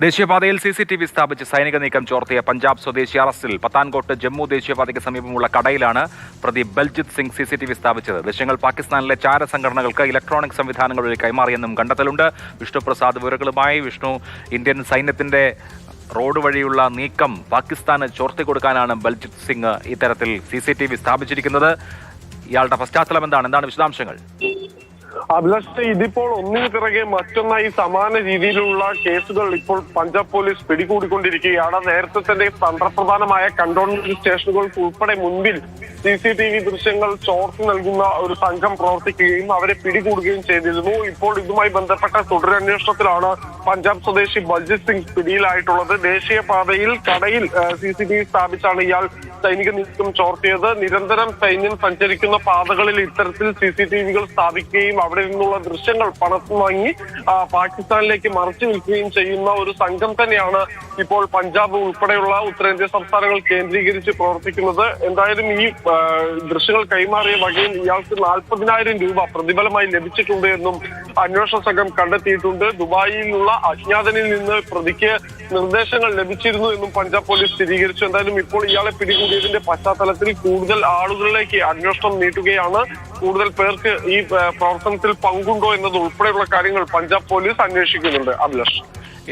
ദേശീയപാതയിൽ CCTV സ്ഥാപിച്ച് സൈനിക നീക്കം ചോർത്തിയ പഞ്ചാബ് സ്വദേശി അറസ്റ്റിൽ. പത്താൻകോട്ട് ജമ്മു ദേശീയപാതയ്ക്ക് സമീപമുള്ള കടയിലാണ് പ്രതി ബൽജിത് സിംഗ് CCTV സ്ഥാപിച്ചത്. ദൃശ്യങ്ങൾ പാകിസ്ഥാനിലെ ചാര സംഘടനകൾക്ക് ഇലക്ട്രോണിക് സംവിധാനങ്ങൾ വഴി കൈമാറിയെന്നും കണ്ടെത്തലുണ്ട്. വിഷ്ണുപ്രസാദ് വിവരങ്ങളുമായി. വിഷ്ണു, ഇന്ത്യൻ സൈന്യത്തിന്റെ റോഡ് വഴിയുള്ള നീക്കം പാകിസ്ഥാന് ചോർത്തിക്കൊടുക്കാനാണ് ബൽജിത് സിംഗ് ഇത്തരത്തിൽ CCTV സ്ഥാപിച്ചിരിക്കുന്നത്. ഇയാളുടെ പശ്ചാത്തലം എന്താണ് വിശദാംശങ്ങൾ? അഭിലാഷ്, ഇതിപ്പോൾ ഒന്നിനു പിറകെ മറ്റൊന്നായി സമാന രീതിയിലുള്ള കേസുകൾ ഇപ്പോൾ പഞ്ചാബ് പോലീസ് പിടികൂടിക്കൊണ്ടിരിക്കുകയാണ്. നേരത്തെ തന്നെ തന്ത്രപ്രധാനമായ കണ്ടോൺമെന്റ് സ്റ്റേഷനുകൾക്ക് ഉൾപ്പെടെ മുൻപിൽ CCTV ദൃശ്യങ്ങൾ ചോർത്തി നൽകുന്ന ഒരു സംഘം പ്രവർത്തിക്കുകയും അവരെ പിടികൂടുകയും ചെയ്തിരുന്നു. ഇപ്പോൾ ഇതുമായി ബന്ധപ്പെട്ട തുടരന്വേഷണത്തിലാണ് പഞ്ചാബ് സ്വദേശി ബൽജിത് സിംഗ് പിടിയിലായിട്ടുള്ളത്. ദേശീയപാതയിൽ കടയിൽ CCTV സ്ഥാപിച്ചാണ് ഇയാൾ സൈനിക നീക്കം ചോർത്തിയത്. നിരന്തരം സൈന്യം സഞ്ചരിക്കുന്ന പാതകളിൽ ഇത്തരത്തിൽ CCTVകൾ സ്ഥാപിക്കുകയും അവിടെ നിന്നുള്ള ദൃശ്യങ്ങൾ പണത്ത് വാങ്ങി പാകിസ്ഥാനിലേക്ക് മറച്ചു വിൽക്കുകയും ചെയ്യുന്ന ഒരു സംഘം തന്നെയാണ് ഇപ്പോൾ പഞ്ചാബ് ഉൾപ്പെടെയുള്ള ഉത്തരേന്ത്യ സംസ്ഥാനങ്ങൾ കേന്ദ്രീകരിച്ച് പ്രവർത്തിക്കുന്നത്. എന്തായാലും ഈ ദൃശ്യങ്ങൾ കൈമാറിയ വകയിൽ ഇയാൾക്ക് 40,000 രൂപ പ്രതിഫലമായി ലഭിച്ചിട്ടുണ്ട് എന്നും അന്വേഷണ സംഘം കണ്ടെത്തിയിട്ടുണ്ട്. ദുബായിലുള്ള അജ്ഞാതനിൽ നിന്ന് പ്രതിക്ക് നിർദ്ദേശങ്ങൾ ലഭിച്ചിരുന്നു എന്നും പഞ്ചാബ് പോലീസ് സ്ഥിരീകരിച്ചു. എന്തായാലും ഇപ്പോൾ ഇയാളെ പിടികൂടിയതിന്റെ പശ്ചാത്തലത്തിൽ കൂടുതൽ ആളുകളിലേക്ക് അന്വേഷണം നീട്ടുകയാണ്. കൂടുതൽ പേർക്ക് ഈ പ്രവർത്തനത്തിൽ പങ്കുണ്ടോ എന്നത് ഉൾപ്പെടെയുള്ള കാര്യങ്ങൾ പഞ്ചാബ് പോലീസ് അന്വേഷിക്കുന്നുണ്ട്. അഭിലാഷ്.